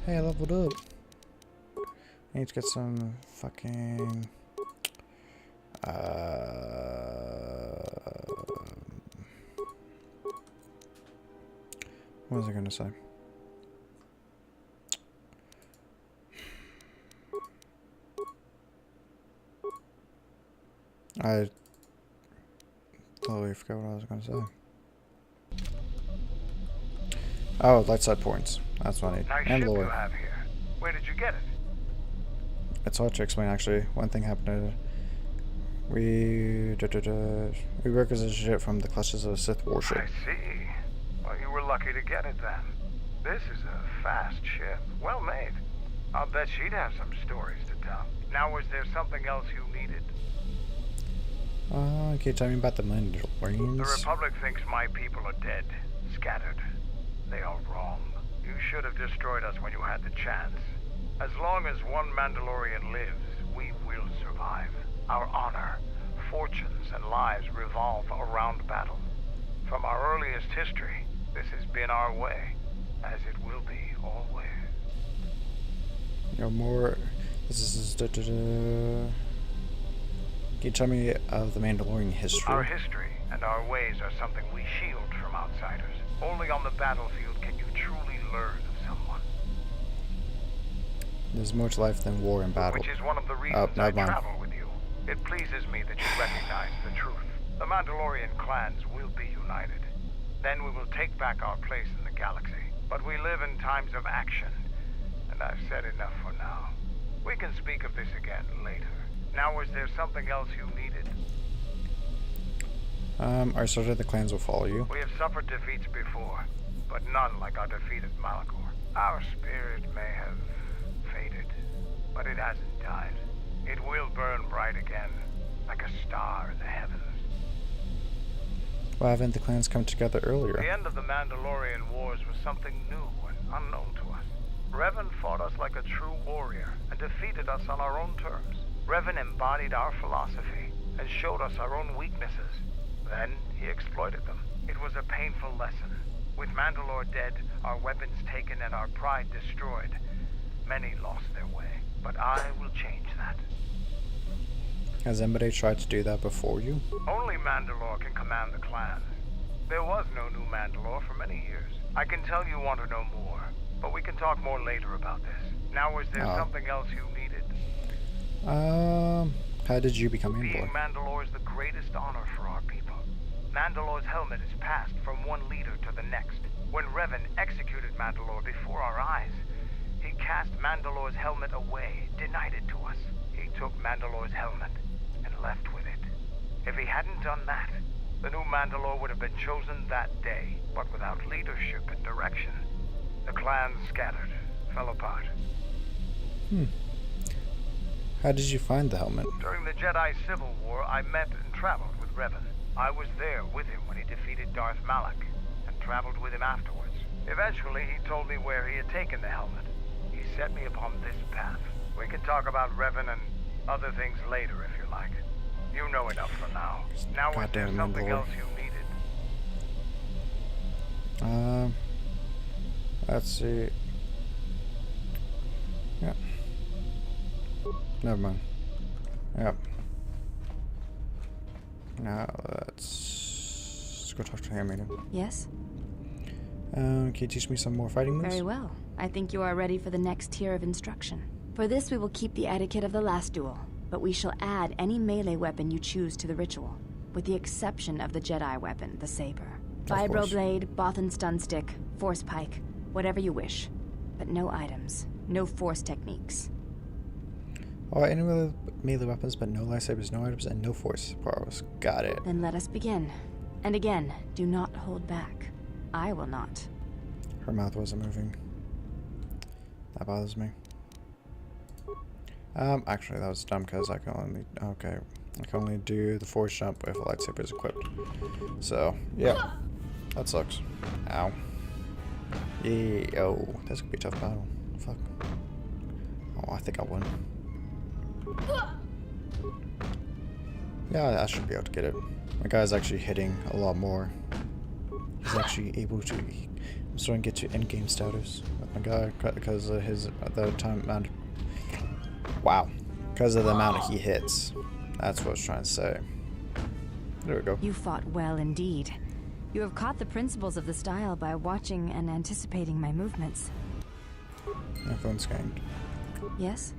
Hey, I leveled up. I need to get some fucking... what was I gonna say? I totally forgot what I was gonna say. Oh, light side points. That's what I need. Nice And ship you lore. have here. Where did you get it? It's hard to explain actually. One thing happened. We requisitioned ship from the clutches of a Sith warship. I see. Well, you were lucky to get it then. This is a fast ship. Well made. I'll bet she'd have some stories to tell. Now, was there something else you needed? Can you tell me about the Mandalorians? The Republic thinks my people are dead. Scattered. They are wrong. You should have destroyed us when you had the chance. As long as one Mandalorian lives, we will survive. Our honor, fortunes, and lives revolve around battle. From our earliest history, this has been our way, as it will be always. No more. This is. Can you tell me of the Mandalorian history? Our history and our ways are something we shield from outsiders. Only on the battlefield can you truly learn of someone. There's more to life than war and battle. Which is one of the reasons I never mind. travel with you. It pleases me that you recognize the truth. The Mandalorian clans will be united. Then we will take back our place in the galaxy. But we live in times of action, and I've said enough for now. We can speak of this again later. Now, was there something else you needed? Our soldier of the clans will follow you. We have suffered defeats before, but none like our defeat at Malachor. Our spirit may have faded, but it hasn't died. It will burn bright again, like a star in the heavens. Why haven't the clans come together earlier? The end of the Mandalorian Wars was something new and unknown to us. Revan fought us like a true warrior and defeated us on our own terms. Revan embodied our philosophy and showed us our own weaknesses. Then he exploited them. It was a painful lesson. With Mandalore dead, our weapons taken, and our pride destroyed, many lost their way. But I will change that. Has anybody tried to do that before you? Only Mandalore can command the clans. There was no new Mandalore for many years. I can tell you want to know more, but we can talk more later about this. Now, was there something else you needed? How did you become Being Mandalore? Mandalore is the greatest honor for our people. Mandalore's helmet is passed from one leader to the next. When Revan executed Mandalore before our eyes, he cast Mandalore's helmet away, denied it to us. He took Mandalore's helmet and left with it. If he hadn't done that, the new Mandalore would have been chosen that day. But without leadership and direction, the clans scattered, fell apart. How did you find the helmet? During the Jedi Civil War, I met and traveled with Revan. I was there with him when he defeated Darth Malak, and traveled with him afterwards. Eventually, he told me where he had taken the helmet. He set me upon this path. We can talk about Revan and other things later if you like. You know enough for now. Now, was there Goddamn something Mandalore. else you needed? Let's see. Yeah. Never mind. Yep. Now let's go talk to the handmaiden. Yes? Can you teach me some more fighting moves? Very well. I think you are ready for the next tier of instruction. For this, we will keep the etiquette of the last duel, but we shall add any melee weapon you choose to the ritual, with the exception of the Jedi weapon, the saber. Vibroblade, Bothan stun stick, force pike, whatever you wish. But no items, no force techniques. Oh, any melee weapons, but no lightsabers, no items, and no force powers. Got it. Then let us begin. And again, do not hold back. I will not. Her mouth wasn't moving. That bothers me. Actually, that was dumb because I can only. Okay, I can only do the force jump if a lightsaber is equipped. So, yeah, that sucks. Ow. Yeah. Oh, that's gonna be a tough battle. Fuck. Oh, I think I won. Yeah, I should be able to get it. My guy's actually hitting a lot more. He's actually able to. I'm starting to get to endgame status with my guy, because of the time amount. Wow, because of the amount he hits. That's what I was trying to say. There we go. You fought well indeed. You have caught the principles of the style by watching and anticipating my movements. My phone's scanned. Yes?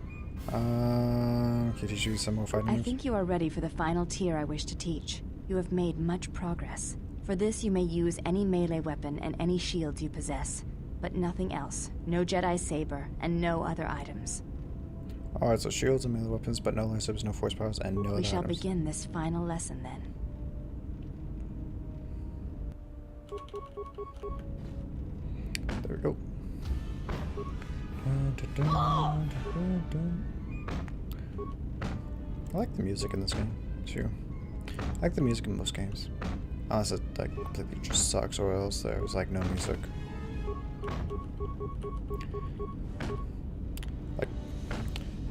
Can you choose some more fighting I moves? think you are ready for the final tier I wish to teach. You have made much progress. For this, you may use any melee weapon and any shields you possess. But nothing else. No Jedi saber, and no other items. Alright, so shields and melee weapons, but no lightsabers, no force powers, and no other We shall items. begin this final lesson then. There we go. I like the music in this game, too. I like the music in most games. Unless it like completely just sucks, or else there's like no music. Like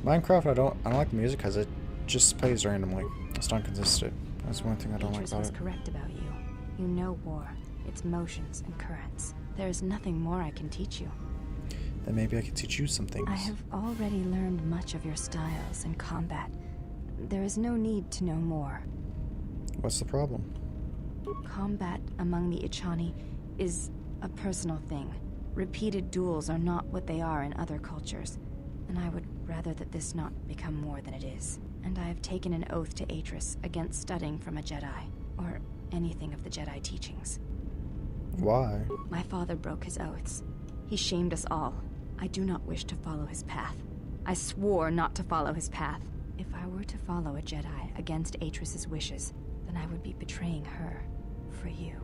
Minecraft, I don't like the music because it just plays randomly. It's not consistent. That's one thing I don't like Beatrice about was it. correct about you. You know war, its motions and currents. There is nothing more I can teach you. Then maybe I could teach you some things. I have already learned much of your styles and combat. There is no need to know more. What's the problem? Combat among the Ichani is a personal thing. Repeated duels are not what they are in other cultures, and I would rather that this not become more than it is. And I have taken an oath to Atris against studying from a Jedi, or anything of the Jedi teachings. Why? My father broke his oaths. He shamed us all. I do not wish to follow his path. I swore not to follow his path. If I were to follow a Jedi against Atris's wishes, then I would be betraying her for you.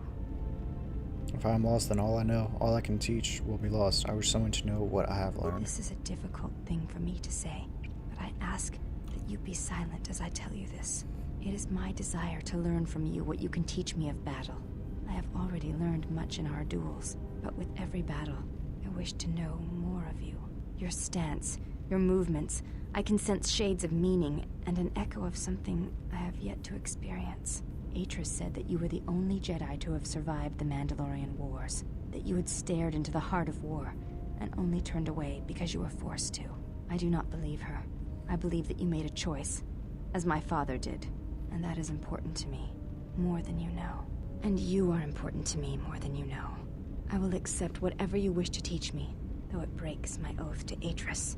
If I'm lost, then all I know, all I can teach, will be lost. I wish someone to know what I have learned. This is a difficult thing for me to say, but I ask that you be silent as I tell you this. It is my desire to learn from you what you can teach me of battle. I have already learned much in our duels, but with every battle, I wish to know more of you. Your stance, your movements. I can sense shades of meaning and an echo of something I have yet to experience. Atris said that you were the only Jedi to have survived the Mandalorian Wars, that you had stared into the heart of war and only turned away because you were forced to. I do not believe her. I believe that you made a choice, as my father did, and that is important to me, more than you know. And you are important to me more than you know. I will accept whatever you wish to teach me, though it breaks my oath to Atris.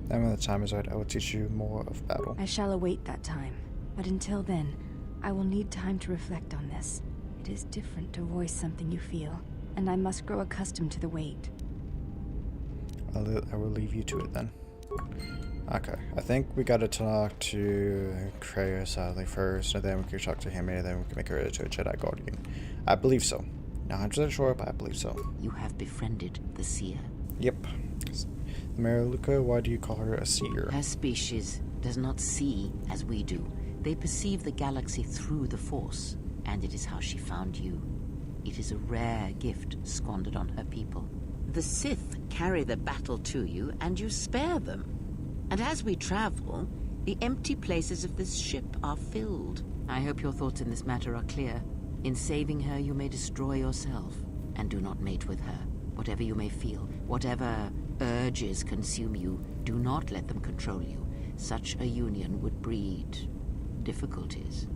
Then when the time is right, I will teach you more of battle. I shall await that time, but until then, I will need time to reflect on this. It is different to voice something you feel, and I must grow accustomed to the wait. I will leave you to it then. Okay, I think we gotta talk to Kreia sadly first, and then we can talk to him, and then we can make her into a Jedi Guardian. I believe so. Not 100% sure, but I believe so. You have befriended the seer. Yep. Mariluka, why do you call her a seer? Her species does not see as we do. They perceive the galaxy through the Force, and it is how she found you. It is a rare gift squandered on her people. The Sith carry the battle to you, and you spare them. And as we travel, the empty places of this ship are filled. I hope your thoughts in this matter are clear. In saving her, you may destroy yourself, and do not mate with her. Whatever you may feel, whatever urges consume you, do not let them control you. Such a union would breed difficulties.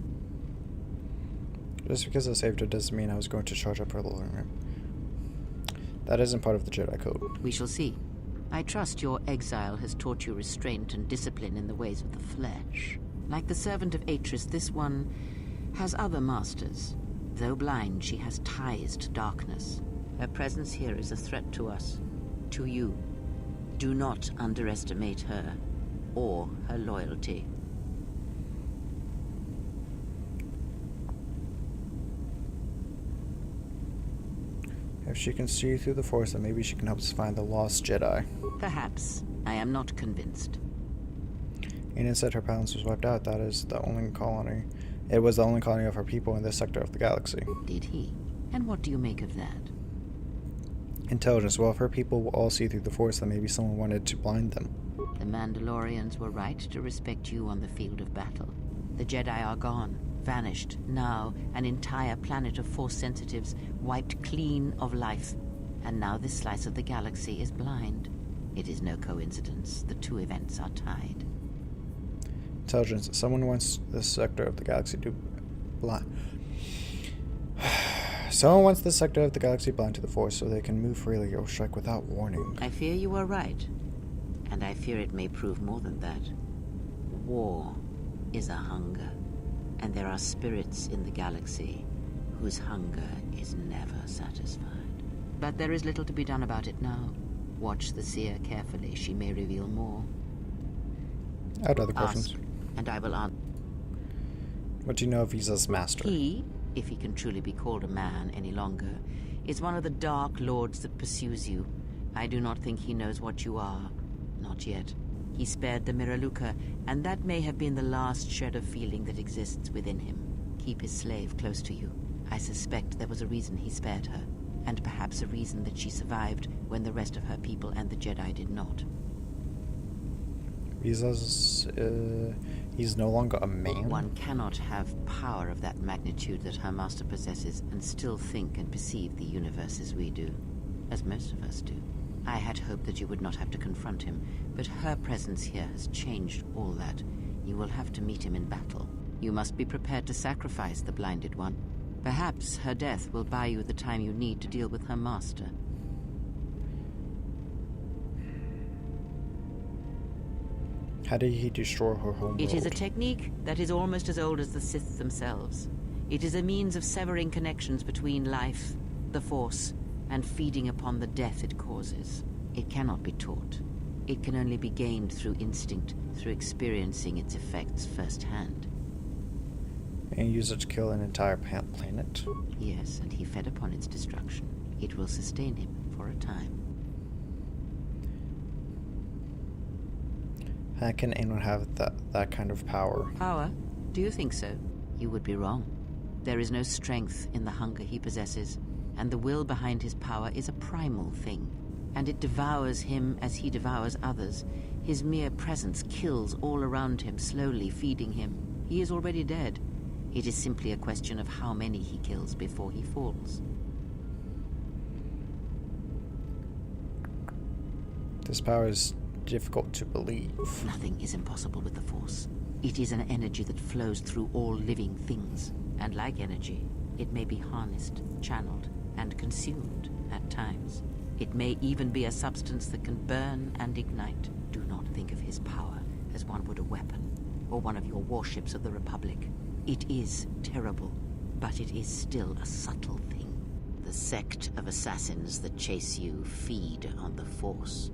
Just because I saved her doesn't mean I was going to charge up her living room. That isn't part of the Jedi Code. We shall see. I trust your exile has taught you restraint and discipline in the ways of the flesh. Like the servant of Atris, this one has other masters. Though blind, she has ties to darkness. Her presence here is a threat to us, to you. Do not underestimate her or her loyalty. If she can see through the Force, then maybe she can help us find the lost Jedi. Perhaps. I am not convinced. Aiden said her palace was wiped out. That is the only colony. It was the only colony of her people in this sector of the galaxy. Did he? And what do you make of that? Intelligence. Well, if her people will all see through the Force, then maybe someone wanted to blind them. The Mandalorians were right to respect you on the field of battle. The Jedi are gone, vanished. Now, an entire planet of Force sensitives wiped clean of life. and now this slice of the galaxy is blind. It is no coincidence. The two events are tied. Intelligence. Someone wants this sector of the galaxy to blind. Someone wants this sector of the galaxy blind to the Force so they can move freely or strike without warning. I fear you are right. And I fear it may prove more than that. War is a hunger. And there are spirits in the galaxy whose hunger is never satisfied. But there is little to be done about it now. Watch the seer carefully. She may reveal more. I have other questions. Ask, and I will answer. What do you know of Visa's master? He, if he can truly be called a man any longer, is one of the Dark Lords that pursues you. I do not think he knows what you are. Not yet. He spared the Miraluka, and that may have been the last shred of feeling that exists within him. Keep his slave close to you. I suspect there was a reason he spared her, and perhaps a reason that she survived when the rest of her people and the Jedi did not. Visa's, he's no longer a man? One cannot have power of that magnitude that her master possesses and still think and perceive the universe as we do, as most of us do. I had hoped that you would not have to confront him, but her presence here has changed all that. You will have to meet him in battle. You must be prepared to sacrifice the blinded one. Perhaps her death will buy you the time you need to deal with her master. How did he destroy her home It is a world? technique that is almost as old as the Sith themselves. It is a means of severing connections between life, the Force, and feeding upon the death it causes. It cannot be taught. It can only be gained through instinct, through experiencing its effects firsthand. And use it to kill an entire planet? Yes, and he fed upon its destruction. It will sustain him for a time. How can anyone have that kind of power? Power? Do you think so? You would be wrong. There is no strength in the hunger he possesses, and the will behind his power is a primal thing. And it devours him as he devours others. His mere presence kills all around him, slowly feeding him. He is already dead. It is simply a question of how many he kills before he falls. This power is difficult to believe. Nothing is impossible with the Force. It is an energy that flows through all living things. And like energy, it may be harnessed, channeled, and consumed at times. It may even be a substance that can burn and ignite. Do not think of his power as one would a weapon, or one of your warships of the Republic. It is terrible, but it is still a subtle thing. The sect of assassins that chase you feed on the Force.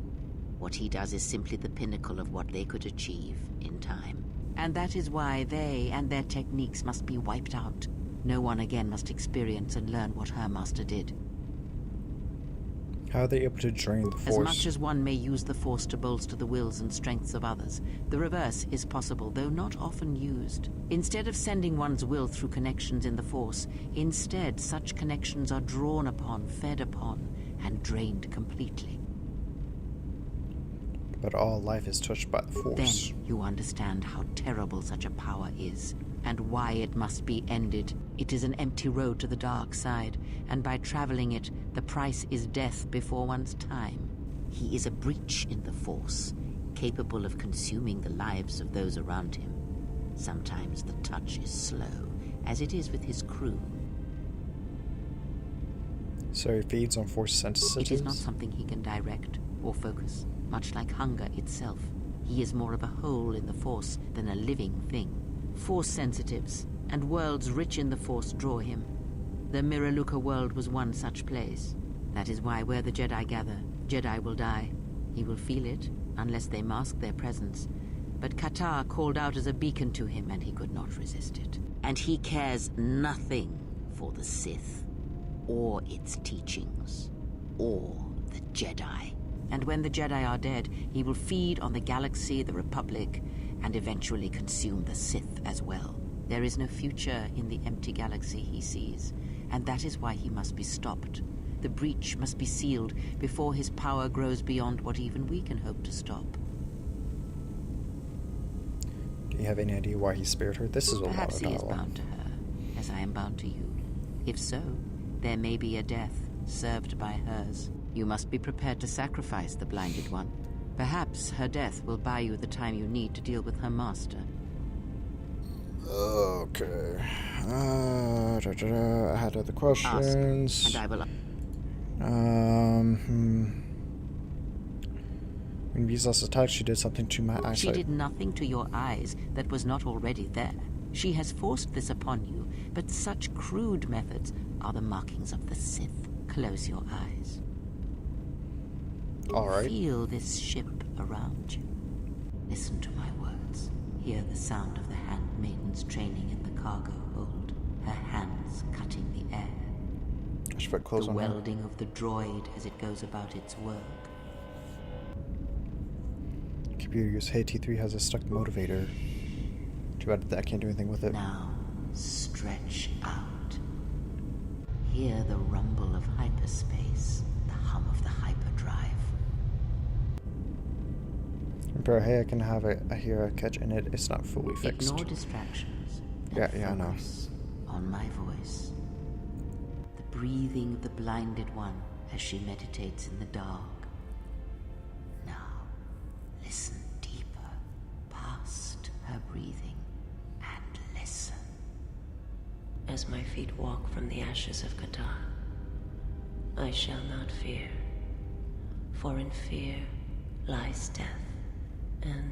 What he does is simply the pinnacle of what they could achieve in time. And that is why they and their techniques must be wiped out. No one again must experience and learn what her master did. How are they able to drain the Force? As much as one may use the Force to bolster the wills and strengths of others, the reverse is possible, though not often used. Instead of sending one's will through connections in the Force, instead such connections are drawn upon, fed upon, and drained completely. But all life is touched by the Force. Then you understand how terrible such a power is, and why it must be ended. It is an empty road to the dark side, and by traveling it, the price is death before one's time. He is a breach in the Force, capable of consuming the lives of those around him. Sometimes the touch is slow, as it is with his crew. So he feeds on Force sensitivities? It is not something he can direct or focus, much like hunger itself. He is more of a hole in the Force than a living thing. Force sensitives and worlds rich in the Force draw him. The Miraluka world was one such place. That is why where the Jedi gather, Jedi will die. He will feel it, unless they mask their presence. But KoTOR called out as a beacon to him, and he could not resist it. And he cares nothing for the Sith, or its teachings, or the Jedi. And when the Jedi are dead, he will feed on the galaxy, the Republic, and eventually consume the Sith as well. There is no future in the empty galaxy he sees, and that is why he must be stopped. The breach must be sealed before his power grows beyond what even we can hope to stop. Do you have any idea why he spared her? This is a lot Perhaps of he is dialogue. bound to her, as I am bound to you. If so, there may be a death served by hers. You must be prepared to sacrifice the Blinded One. Perhaps her death will buy you the time you need to deal with her master. Okay. I had other questions. Ask, and I will... When Vsauce attacked, she did something to my eyesight. She did nothing to your eyes that was not already there. She has forced this upon you, but such crude methods are the markings of the Sith. Close your eyes. All right. Feel this ship around you. Listen to my words. Hear the sound of the handmaidens training in the cargo hold, her hands cutting the air. I should put clothes The on her. welding of the droid as it goes about its work. Computer use. Hey, T3 has a stuck motivator. Too bad that I can't do anything with it. Now, stretch out. Hear the rumble of hyperspace, the hum of the hyperdrive. Remember, hey, I can have I hear a catch in it. It's not fully fixed. Ignore distractions. Yeah, I know. Focus on my voice. The breathing of the Blinded One as she meditates in the dark. Now, listen deeper, past her breathing, and listen. As my feet walk from the ashes of KoTOR, I shall not fear, for in fear lies death, and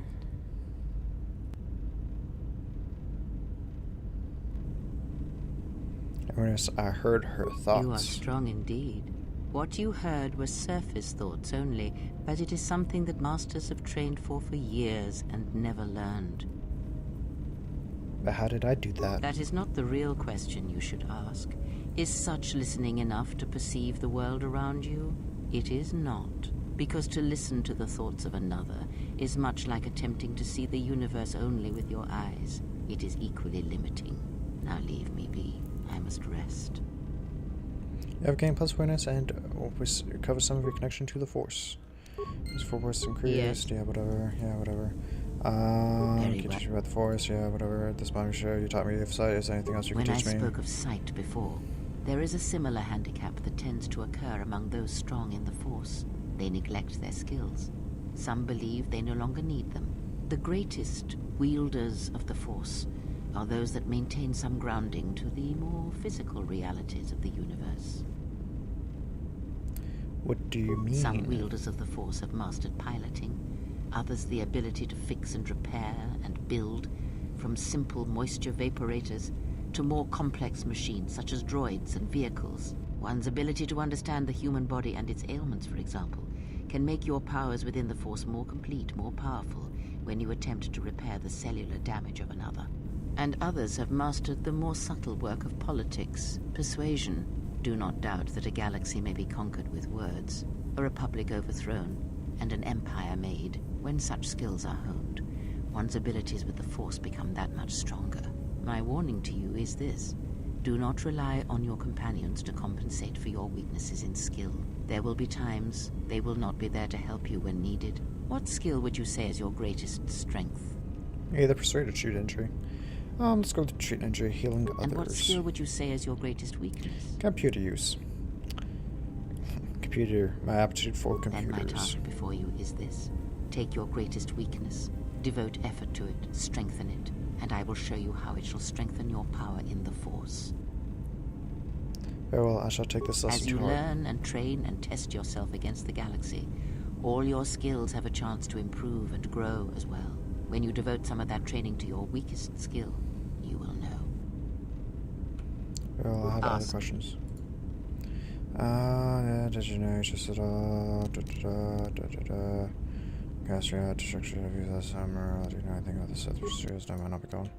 I heard her thoughts. You are strong indeed. What you heard was surface thoughts only, but it is something that masters have trained for years and never learned. But how did I do that? That is not the real question you should ask. Is such listening enough to perceive the world around you? It is not, because to listen to the thoughts of another is much like attempting to see the universe only with your eyes. It is equally limiting. Now leave me be. I must rest. You have gained plus awareness and recover some of your connection to the Force. This Force increased. Yeah, whatever. Yeah, whatever. Very Can well. teach you about the Force. Yeah, whatever. This body show you taught me of sight. Is there anything else you can When I teach me? spoke of sight before, there is a similar handicap that tends to occur among those strong in the Force. They neglect their skills. Some believe they no longer need them. The greatest wielders of the Force are those that maintain some grounding to the more physical realities of the universe. What do you mean? Some wielders of the Force have mastered piloting, others the ability to fix and repair and build, from simple moisture vaporators to more complex machines such as droids and vehicles. One's ability to understand the human body and its ailments, for example, can make your powers within the Force more complete, more powerful, when you attempt to repair the cellular damage of another. And others have mastered the more subtle work of politics, persuasion. Do not doubt that a galaxy may be conquered with words, a republic overthrown, and an empire made. When such skills are honed, one's abilities with the Force become that much stronger. My warning to you is this. Do not rely on your companions to compensate for your weaknesses in skill. There will be times they will not be there to help you when needed. What skill would you say is your greatest strength? Either persuade or treat injury. Let's go with treat injury, healing others. And what skill would you say is your greatest weakness? Computer use. Computer, my aptitude for Then computers. my task before you is this. Take your greatest weakness, devote effort to it, strengthen it, and I will show you how it shall strengthen your power in the Force. Very well, I shall take this lesson As you to heart. learn and train and test yourself against the galaxy, all your skills have a chance to improve and grow as well. When you devote some of that training to your weakest skill, you will know. Well, I have other Ask. questions. Yeah, did you know just at all? Gas your destruction of you last summer. Do you know anything about the Sith Mysteries? No, I might not be going.